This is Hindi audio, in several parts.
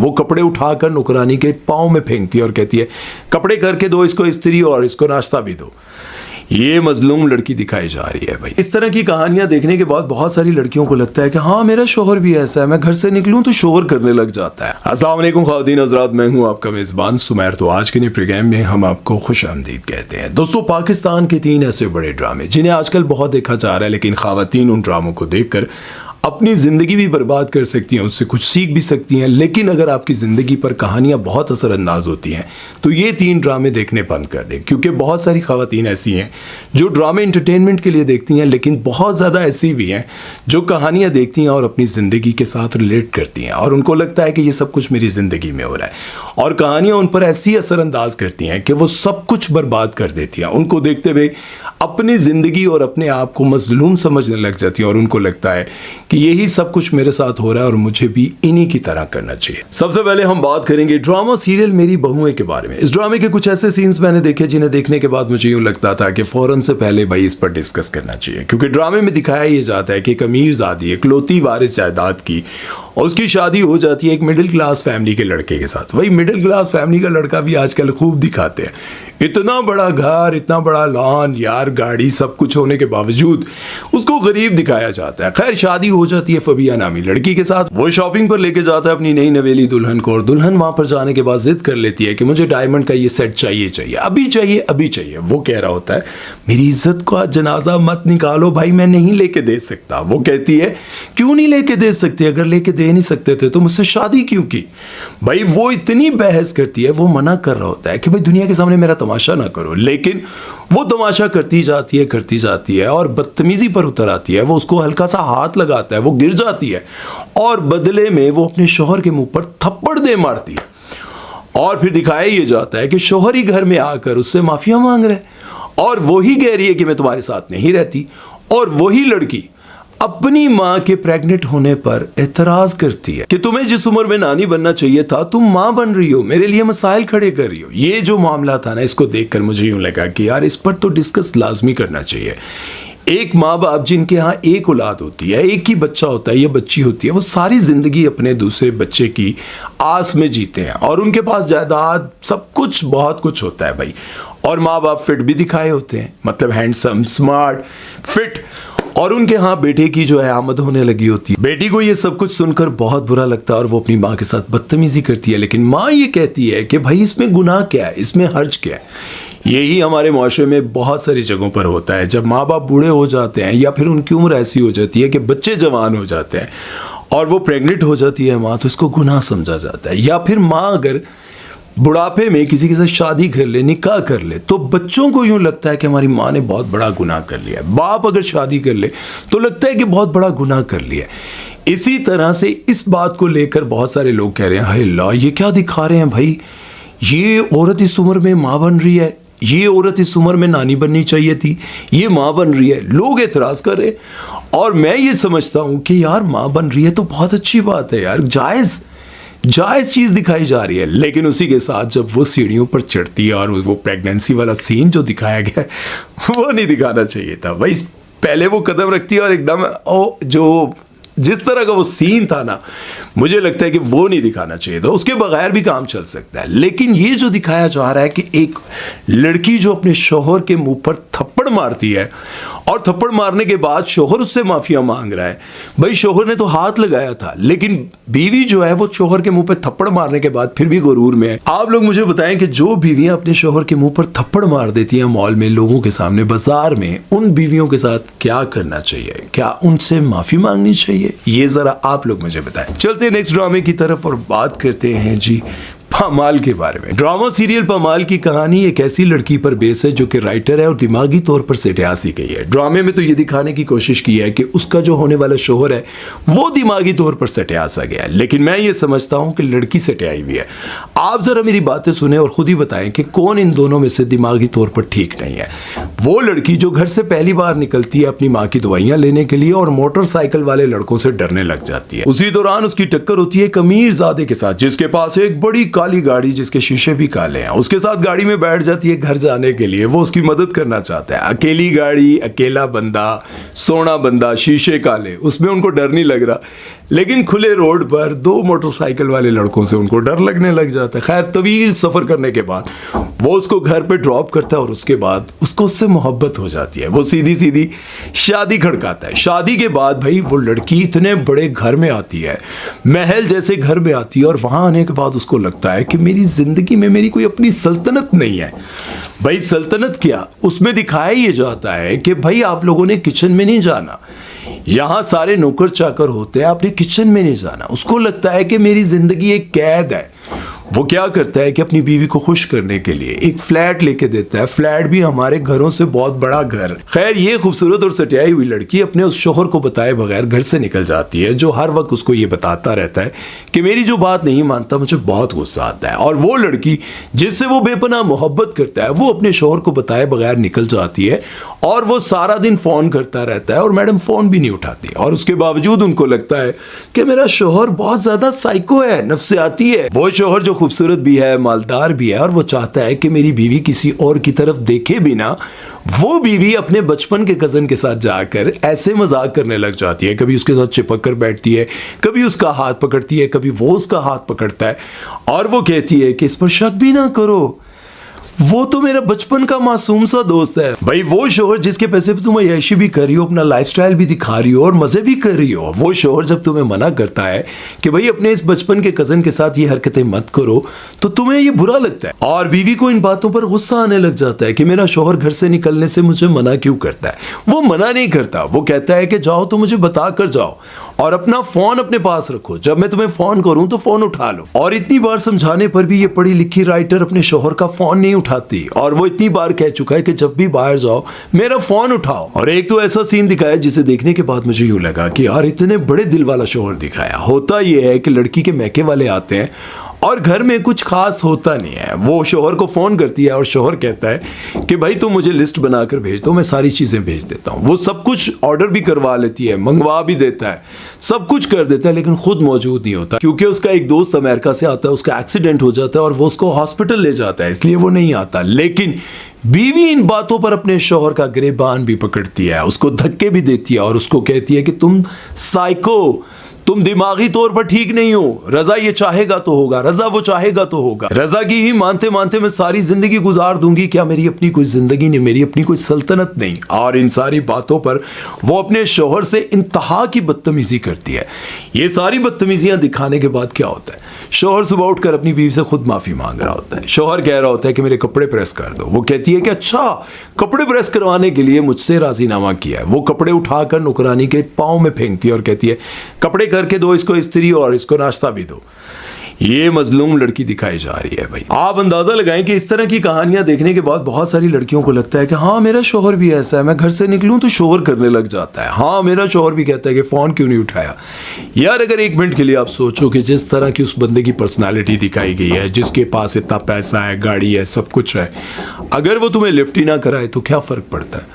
वो कपड़े उठाकर नौकरानी के पाँव में फेंकती है और कहती है कपड़े करके दो इसको इस्त्री और इसको नाश्ता भी दो। ये मजलूम लड़की दिखाई जा रही है भाई। इस तरह की कहानियां देखने के बाद बहुत सारी लड़कियों को लगता है कि हाँ मेरा शोहर भी ऐसा है, मैं घर से निकलूं तो शोहर करने लग जाता है। अस्सलाम वालेकुम ख़वातीन हज़रात, मैं हूं आपका मेज़बान सुमैर। तो आज के नए प्रोग्राम में हम आपको खुशामदीद कहते हैं। दोस्तों, पाकिस्तान के 3 ऐसे बड़े ड्रामे जिन्हें आजकल बहुत देखा जा रहा है, लेकिन ख़वातीन उन ड्रामों को देखकर अपनी ज़िंदगी भी बर्बाद कर सकती हैं, उससे कुछ सीख भी सकती हैं। लेकिन अगर आपकी ज़िंदगी पर कहानियाँ बहुत असरअंदाज होती हैं तो ये 3 ड्रामे देखने बंद कर दें, क्योंकि बहुत सारी ख़वातीन ऐसी हैं जो ड्रामे एंटरटेनमेंट के लिए देखती हैं, लेकिन बहुत ज़्यादा ऐसी भी हैं जो कहानियाँ देखती हैं और अपनी ज़िंदगी के साथ रिलेट करती हैं और उनको लगता है कि ये सब कुछ मेरी ज़िंदगी में हो रहा है और कहानियाँ उन पर ऐसी असरअंदाज करती हैं कि वो सब कुछ बर्बाद कर देती हैं। उनको देखते हुए अपनी ज़िंदगी और अपने आप को मजलूम समझने लग जाती है और उनको लगता है कि यही सब कुछ मेरे साथ हो रहा है और मुझे भी इन्हीं की तरह करना चाहिए। सबसे पहले हम बात करेंगे ड्रामा सीरियल मेरी बहुएं के बारे में। इस ड्रामे के कुछ ऐसे सीन्स मैंने देखे जिन्हें देखने के बाद मुझे यूँ लगता था कि फ़ौरन से पहले भाई इस पर डिस्कस करना चाहिए, क्योंकि ड्रामे में दिखाया ये जाता है कि एक अमीरज़ादी इकलौती वारिस जायदाद की और उसकी शादी हो जाती है एक मिडिल क्लास फैमिली के लड़के के साथ। वही मिडिल क्लास फैमिली का लड़का भी आजकल खूब दिखाते हैं, इतना बड़ा घर, इतना बड़ा लॉन, यार गाड़ी, सब कुछ होने के बावजूद उसको गरीब दिखाया जाता है। खैर, शादी हो जाती है फबिया नामी लड़की के साथ। वो शॉपिंग पर लेके जाता है अपनी नई नवेली दुल्हन को और दुल्हन वहां पर जाने के बाद जिद कर लेती है कि मुझे डायमंड का ये सेट चाहिए, अभी चाहिए, अभी चाहिए। वो कह रहा होता है मेरी इज्जत का जनाजा मत निकालो भाई, मैं नहीं लेके दे सकता। वो कहती है क्यों नहीं लेके दे सकते, अगर लेके दे नहीं सकते थे तो मुझसे शादी क्यों की। भाई वो इतनी बहस करती है, वो मना कर रहा होता है कि भाई दुनिया के सामने मेरा तमाशा ना करो, लेकिन वो तमाशा करती जाती है और बदतमीजी पर उतर आती है। वो उसको हल्का सा हाथ लगाता है, वो गिर जाती है और बदले में वो अपने शौहर के मुंह पर थप्पड़ दे मारती है। और फिर दिखाया ये जाता है कि शौहर ही घर में आकर उससे माफिया मांग रहे और वही कह रही है कि मैं तुम्हारे साथ नहीं रहती, और वही लड़की अपनी माँ के प्रेग्नेंट होने पर एतराज करती है कि तुम्हें जिस उम्र में नानी बनना चाहिए था तुम माँ बन रही हो, मेरे लिए मसाइल खड़े कर रही हो। ये जो मामला था ना, इसको देखकर मुझे यूं लगा कि यार इस पर तो डिस्कस लाजमी करना चाहिए। एक माँ बाप जिनके यहाँ एक औलाद होती है, एक ही बच्चा होता है या बच्ची होती है, वो सारी जिंदगी अपने दूसरे बच्चे की आस में जीते हैं और उनके पास जायदाद, सब कुछ, बहुत कुछ होता है भाई। और माँ बाप फिट भी दिखाए होते हैं, मतलब हैंडसम, स्मार्ट, फिट, और उनके यहाँ बेटे की जो है आमद होने लगी होती है। बेटी को ये सब कुछ सुनकर बहुत बुरा लगता है और वो अपनी माँ के साथ बदतमीजी करती है, लेकिन माँ ये कहती है कि भाई इसमें गुनाह क्या है, इसमें हर्ज क्या है। यही हमारे माशरे में बहुत सारी जगहों पर होता है। जब माँ बाप बूढ़े हो जाते हैं या फिर उनकी उम्र ऐसी हो जाती है कि बच्चे जवान हो जाते हैं और वो प्रेग्नेंट हो जाती है माँ, तो इसको गुनाह समझा जाता है। या फिर माँ अगर बुढ़ापे में किसी के साथ शादी कर ले, निकाह कर ले, तो बच्चों को यूं लगता है कि हमारी माँ ने बहुत बड़ा गुनाह कर लिया। बाप अगर शादी कर ले तो लगता है कि बहुत बड़ा गुनाह कर लिया। इसी तरह से इस बात को लेकर बहुत सारे लोग कह रहे हैं हाय अल्लाह, ये क्या दिखा रहे हैं भाई, ये औरत इस उम्र में माँ बन रही है, ये औरत इस उम्र में नानी बननी चाहिए थी, ये माँ बन रही है। लोग एतराज़ कर रहे हैं और मैं ये समझता हूँ कि यार माँ बन रही है तो बहुत अच्छी बात है यार, जायज़ चीज़ दिखाई जा रही है। लेकिन उसी के साथ जब वो सीढ़ियों पर चढ़ती है और वो प्रेगनेंसी वाला सीन जो दिखाया गया है वो नहीं दिखाना चाहिए था भाई। पहले वो कदम रखती है और एकदम जो जिस तरह का वो सीन था ना, मुझे लगता है कि वो नहीं दिखाना चाहिए था। उसके बगैर भी काम चल सकता है, लेकिन ये जो दिखाया जा रहा है कि एक लड़की जो अपने शौहर के मुंह पर थप्पड़ मारती है और थप्पड़ मारने के बाद शौहर उससे माफिया मांग रहा है। भाई शौहर ने तो हाथ लगाया था, लेकिन बीवी जो है वो शौहर के मुंह पर थप्पड़ मारने के बाद फिर भी गुरूर में है। आप लोग मुझे बताएं कि जो बीवियां अपने शौहर के मुंह पर थप्पड़ मार देती हैं मॉल में, लोगों के सामने, बाजार में, उन बीवियों के साथ क्या करना चाहिए? क्या उनसे माफी मांगनी चाहिए? ये जरा आप लोग मुझे बताएं। चलते हैं नेक्स्ट ड्रामे की तरफ और बात करते हैं जी पामाल के बारे में। ड्रामा सीरियल पामाल की कहानी एक ऐसी लड़की पर बेस है जो कि राइटर है और दिमागी तौर पर सेटियासी गई है। ड्रामे में तो ये दिखाने की कोशिश की है कि उसका जो होने वाला शोहर है वो दिमागी तौर पर सेटियासा गया है, लेकिन मैं ये समझता हूं कि लड़की सेटियाई हुई है। आप जरा मेरी बातें सुने और खुद ही बताएं कि कौन इन दोनों में से दिमागी तौर पर ठीक नहीं है। वो लड़की जो घर से पहली बार निकलती है अपनी माँ की दवाइयां लेने के लिए और मोटरसाइकिल वाले लड़कों से डरने लग जाती है। उसी दौरान उसकी टक्कर होती है एक अमीरजादे के साथ जिसके पास एक बड़ी काली गाड़ी जिसके शीशे भी काले हैं। उसके साथ गाड़ी में बैठ जाती है घर जाने के लिए। वो उसकी मदद करना चाहता है। अकेली गाड़ी, अकेला बंदा, सोना बंदा, शीशे काले, उसमें उनको डर नहीं लग रहा। लेकिन खुले रोड पर दो मोटरसाइकिल वाले लड़कों से उनको डर लगने लग जाता है। खैर तवील सफर करने के बाद वो उसको घर पे ड्रॉप करता है और उसके बाद उसको उससे मोहब्बत हो जाती है। वो सीधी सीधी शादी खड़काता है। शादी के बाद भाई वो लड़की इतने बड़े घर में आती है, महल जैसे घर में आती है, और वहां आने के बाद उसको लगता है कि मेरी जिंदगी में मेरी कोई अपनी सल्तनत नहीं है। भाई सल्तनत क्या, उसमें दिखाया ये जाता है कि भाई आप लोगों ने किचन में नहीं जाना, यहां सारे नौकर चाकर होते हैं, आपने किचन में नहीं जाना। उसको लगता है कि मेरी जिंदगी एक कैद है। वो क्या करता है कि अपनी बीवी को खुश करने के लिए एक फ्लैट लेके देता है। फ्लैट भी हमारे घरों से बहुत बड़ा घर। खैर ये खूबसूरत और सटियाई हुई लड़की अपने उस शोहर को बताए बगैर घर से निकल जाती है, जो हर वक्त उसको ये बताता रहता है कि मेरी जो बात नहीं मानता, मुझे बहुत गुस्सा आता है। और वो लड़की जिससे वो बेपनाह मोहब्बत करता है, वो अपने शोहर को बताए बगैर निकल जाती है और वो सारा दिन फोन करता रहता है और मैडम फोन भी नहीं उठाती। और उसके बावजूद उनको लगता है कि मेरा शोहर बहुत ज्यादा साइको है, नफ्सियाती है। वो शोहर जो खूबसूरत भी है, मालदार भी है, और वो चाहता है कि मेरी बीवी किसी और की तरफ देखे बिना वो बीवी अपने बचपन के कजन के साथ जाकर ऐसे मजाक करने लग जाती है। कभी उसके साथ चिपक कर बैठती है, कभी उसका हाथ पकड़ती है, कभी वो उसका हाथ पकड़ता है, और वो कहती है कि इस पर शक भी ना करो, वो तो मेरा बचपन का मासूम सा दोस्त है। भाई वो शोहर जिसके पैसे पे तुम अय्याशी भी कर रही हो, अपना लाइफस्टाइल भी दिखा रही हो और मजे भी कर रही हो, वो शोहर जब तुम्हें मना करता है कि भाई अपने इस बचपन के कजन के साथ ये हरकतें मत करो, तो तुम्हें ये बुरा लगता है। और बीवी को इन बातों पर गुस्सा आने लग जाता है कि मेरा शोहर घर से निकलने से मुझे मना क्यों करता है। वो मना नहीं करता, वो कहता है कि जाओ तो मुझे बता कर जाओ और अपना फोन अपने पास रखो, जब मैं तुम्हें फोन करूं तो फोन उठा लो। और इतनी बार समझाने पर भी ये पढ़ी लिखी राइटर अपने शोहर का फोन नहीं उठाती, और वो इतनी बार कह चुका है कि जब भी बाहर जाओ मेरा फोन उठाओ। और एक तो ऐसा सीन दिखाया जिसे देखने के बाद मुझे यूं लगा कि यार इतने बड़े दिल वाला शोहर दिखाया। होता यह है कि लड़की के मैके वाले आते हैं और घर में कुछ खास होता नहीं है। वो शोहर को फोन करती है और शोहर कहता है कि भाई तुम मुझे लिस्ट बनाकर भेज दो, मैं सारी चीजें भेज देता हूँ। वो सब कुछ ऑर्डर भी करवा लेती है, मंगवा भी देता है, सब कुछ कर देता है, लेकिन खुद मौजूद नहीं होता क्योंकि उसका एक दोस्त अमेरिका से आता है, उसका एक्सीडेंट हो जाता है और वो उसको हॉस्पिटल ले जाता है, इसलिए वो नहीं आता। लेकिन बीवी इन बातों पर अपने शोहर का गिरेबान भी पकड़ती है, उसको धक्के भी देती है और उसको कहती है कि तुम साइको, तुम दिमागी तौर पर ठीक नहीं हो। रजा ये चाहेगा तो होगा, रजा वो चाहेगा तो होगा। रजा की ही मानते मानते मैं सारी जिंदगी गुजार दूंगी, क्या मेरी अपनी कोई जिंदगी नहीं, मेरी अपनी कोई सल्तनत नहीं। और इन सारी बातों पर वो अपने शोहर से इंतहा की बदतमीजी करती है। ये सारी बदतमीजियां दिखाने के बाद क्या होता है, शोहर सुबह उठकर अपनी बीवी से खुद माफी मांग रहा होता है। शोहर कह रहा होता है कि मेरे कपड़े प्रेस कर दो। वो कहती है कि अच्छा, कपड़े प्रेस करवाने के लिए मुझसे राजीनामा किया है। वो कपड़े उठाकर नौकरानी के पाँव में फेंकती है और कहती है कपड़े करके दो इसको इस्त्री और इसको नाश्ता भी दो। ये मजलूम लड़की दिखाई जा रही है। भाई आप अंदाजा लगाएं कि इस तरह की कहानियां देखने के बाद बहुत सारी लड़कियों को लगता है कि हाँ मेरा शोहर भी ऐसा है, मैं घर से निकलूं तो शोहर करने लग जाता है। हाँ मेरा शोहर भी कहता है कि फोन क्यों नहीं उठाया। यार अगर एक मिनट के लिए आप सोचो कि जिस तरह की उस बंदे की पर्सनालिटी दिखाई गई है, जिसके पास इतना पैसा है, गाड़ी है, सब कुछ है, अगर वो तुम्हें लिफ्ट ही ना कराए तो क्या फर्क पड़ता है?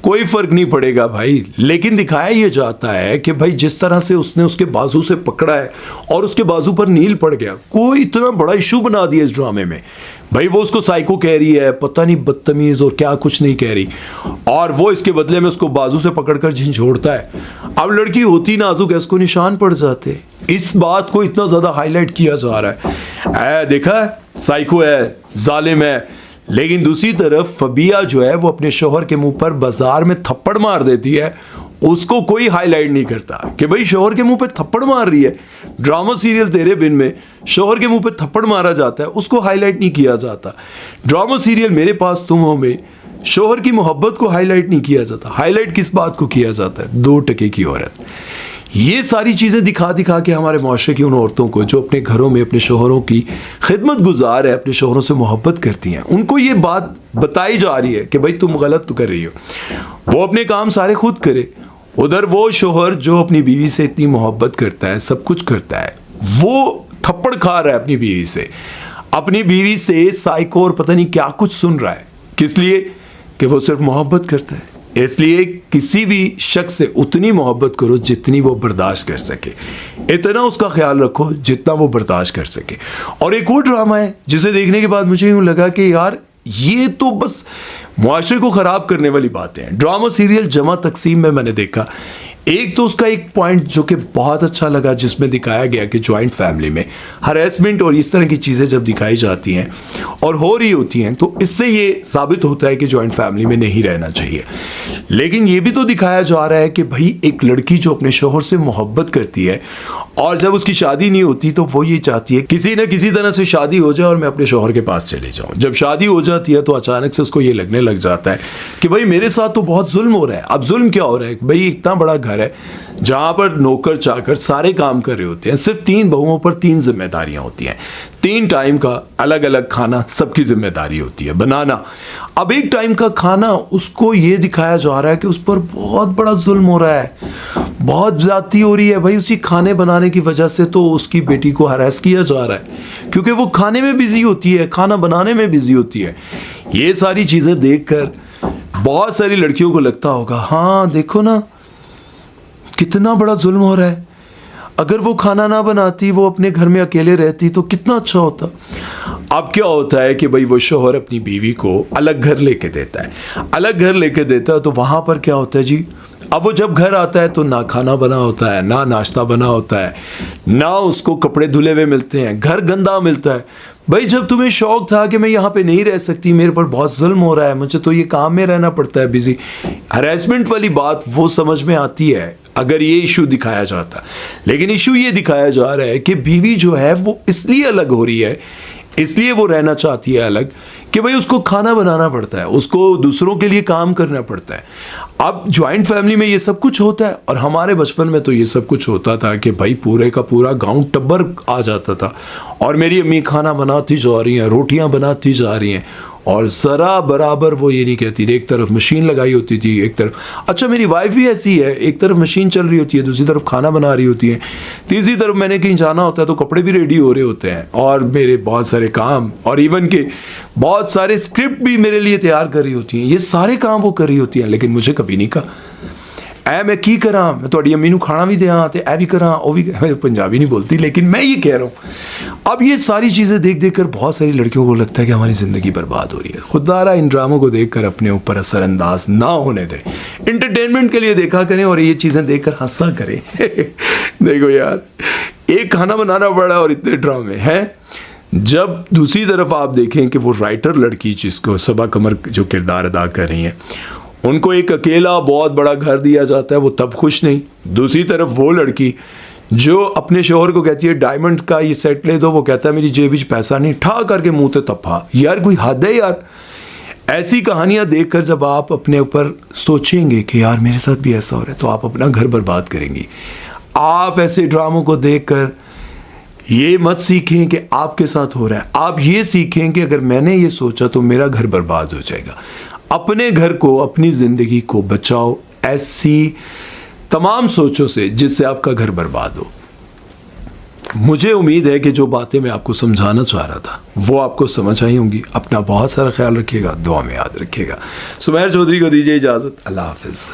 कोई फर्क नहीं पड़ेगा भाई। लेकिन दिखाया यह जाता है कि भाई जिस तरह से उसने उसके बाजू से पकड़ा है और उसके बाजू पर नील पड़ गया, कोई इतना बड़ा इशू बना दिया इस ड्रामे में। भाई वो उसको साइको कह रही है, पता नहीं बदतमीज और क्या कुछ नहीं कह रही, और वो इसके बदले में उसको बाजू से पकड़कर झंझोड़ता है। अब लड़की होती नाजुक है, उसको निशान पड़ जाते। इस बात को इतना ज्यादा हाईलाइट किया जा रहा है, देखा साइको है, जालिम है। लेकिन दूसरी तरफ फबिया जो है वो अपने शोहर के मुंह पर बाजार में थप्पड़ मार देती है, उसको कोई हाईलाइट नहीं करता कि भाई शोहर के मुंह पे थप्पड़ मार रही है। ड्रामा सीरियल तेरे बिन में शोहर के मुंह पे थप्पड़ मारा जाता है, उसको हाईलाइट नहीं किया जाता। ड्रामा सीरियल मेरे पास तुम हो में शोहर की मोहब्बत को हाईलाइट नहीं किया जाता। हाईलाइट किस बात को किया जाता है? 2 टके की औरत। ये सारी चीजें दिखा दिखा के हमारे माशरे की उन औरतों को जो अपने घरों में अपने शोहरों की खिदमत गुजार है, अपने शोहरों से मोहब्बत करती हैं, उनको ये बात बताई जा रही है कि भाई तुम गलत तो कर रही हो, वो अपने काम सारे खुद करे। उधर वो शोहर जो अपनी बीवी से इतनी मोहब्बत करता है, सब कुछ करता है, वो थप्पड़ खा रहा है अपनी बीवी से, अपनी बीवी से साइको और पता नहीं क्या कुछ सुन रहा है। किस लिए? कि वो सिर्फ मोहब्बत करता है। इसलिए किसी भी शख्स से उतनी मोहब्बत करो जितनी वो बर्दाश्त कर सके, इतना उसका ख्याल रखो जितना वो बर्दाश्त कर सके। और एक और ड्रामा है जिसे देखने के बाद मुझे यूं लगा कि यार ये तो बस मुआशरे को खराब करने वाली बातें हैं। ड्रामा सीरियल जमा तकसीम में मैंने देखा, एक तो उसका एक पॉइंट जो कि बहुत अच्छा लगा, जिसमें दिखाया गया कि जॉइंट फैमिली में हरेसमेंट और इस तरह की चीज़ें जब दिखाई जाती हैं और हो रही होती हैं, तो इससे ये साबित होता है कि जॉइंट फैमिली में नहीं रहना चाहिए। लेकिन ये भी तो दिखाया जा रहा है कि भाई एक लड़की जो अपने शौहर से मोहब्बत करती है और जब उसकी शादी नहीं होती तो वो ये चाहती है किसी न किसी तरह से शादी हो जाए और मैं अपने शौहर के पास चले जाऊं। जब शादी हो जाती है तो अचानक से उसको ये लगने लग जाता है कि भाई मेरे साथ तो बहुत जुल्म हो रहा है। अब जुल्म क्या हो रहा है भाई, इतना बड़ा घर है जहां पर नौकर चाकर सारे काम कर रहे होते हैं, सिर्फ 3 बहुओं पर 3 जिम्मेदारियां होती हैं, 3 टाइम का अलग अलग खाना सबकी जिम्मेदारी होती है बनाना। अब एक टाइम का खाना उसको ये दिखाया जा रहा है कि उस पर बहुत बड़ा जुल्म हो रहा है, बहुत ज्यादती हो रही है भाई। उसी खाने बनाने की वजह से तो उसकी बेटी को हरास किया जा रहा है क्योंकि वो खाने में बिजी होती है, खाना बनाने में बिजी होती है। ये सारी चीजें देखकर बहुत सारी लड़कियों को लगता होगा, हाँ देखो ना कितना बड़ा जुल्म हो रहा है। अगर वो खाना ना बनाती, वो अपने घर में अकेले रहती तो कितना अच्छा होता। अब क्या होता है कि भाई वो शौहर अपनी बीवी को अलग घर लेके देता है, अलग घर लेके देता है, तो वहां पर क्या होता है जी, अब वो जब घर आता है तो ना खाना बना होता है, ना नाश्ता बना होता है, ना उसको कपड़े धुले हुए मिलते हैं, घर गंदा मिलता है। भाई जब तुम्हें शौक था कि मैं यहाँ पे नहीं रह सकती, मेरे पर बहुत जुल्म हो रहा है, मुझे तो ये काम में रहना पड़ता है बिजी, हरेसमेंट वाली बात वो समझ में आती है अगर ये इशू दिखाया जाता। लेकिन इशू ये दिखाया जा रहा है कि बीवी जो है वो इसलिए अलग हो रही है, इसलिए वो रहना चाहती है अलग कि भाई उसको खाना बनाना पड़ता है, उसको दूसरों के लिए काम करना पड़ता है। अब ज्वाइंट फैमिली में ये सब कुछ होता है और हमारे बचपन में तो ये सब कुछ होता था कि भाई पूरे का पूरा गांव टब्बर आ जाता था और मेरी अम्मी खाना बनाती जा रही हैं, रोटियां बनाती जा रही हैं और ज़रा बराबर वो ये नहीं कहती थी। एक तरफ मशीन लगाई होती थी, एक तरफ, अच्छा मेरी वाइफ भी ऐसी है, एक तरफ मशीन चल रही होती है, दूसरी तरफ खाना बना रही होती है, तीसरी तरफ मैंने कहीं जाना होता है तो कपड़े भी रेडी हो रहे होते हैं और मेरे बहुत सारे काम और इवन के बहुत सारे स्क्रिप्ट भी मेरे लिए तैयार कर रही होती हैं। ये सारे काम वो कर रही होती हैं, लेकिन मुझे कभी नहीं कहा ऐ मैं की करा, मैं थोड़ी अम्मी नू खाना भी दिया तो ऐ भी करा, वो भी, पंजाबी नहीं बोलती लेकिन मैं ये कह रहा हूँ। अब ये सारी चीज़ें देख देख कर बहुत सारी लड़कियों को लगता है कि हमारी ज़िंदगी बर्बाद हो रही है। खुदारा इन ड्रामों को देख कर अपने ऊपर असरअंदाज ना होने दें, इंटरटेनमेंट के लिए देखा करें और ये चीज़ें देख कर हंसा करें। देखो यार, एक खाना बनाना पड़ा और इतने ड्रामे हैं। जब दूसरी तरफ आप देखें कि वो राइटर लड़की जिसको सबा कमर जो किरदार अदा कर रही हैं, उनको एक अकेला बहुत बड़ा घर दिया जाता है, वो तब खुश नहीं। दूसरी तरफ वो लड़की जो अपने शौहर को कहती है डायमंड का ये सेट ले दो, वो कहता है मेरी जेब में पैसा नहीं, ठा करके मुंह पे तफा। यार कोई हद है यार। ऐसी कहानियां देखकर जब आप अपने ऊपर सोचेंगे कि यार मेरे साथ भी ऐसा हो रहा है, तो आप अपना घर बर्बाद करेंगी। आप ऐसे ड्रामों को देखकर ये मत सीखें कि आपके साथ हो रहा है, आप ये सीखें कि अगर मैंने ये सोचा तो मेरा घर बर्बाद हो जाएगा। अपने घर को, अपनी जिंदगी को बचाओ ऐसी तमाम सोचों से जिससे आपका घर बर्बाद हो। मुझे उम्मीद है कि जो बातें मैं आपको समझाना चाह रहा था वो आपको समझ आई होंगी। अपना बहुत सारा ख्याल रखिएगा, दुआ में याद रखिएगा। सुमैर चौधरी को दीजिए इजाजत। अल्लाह हाफिज।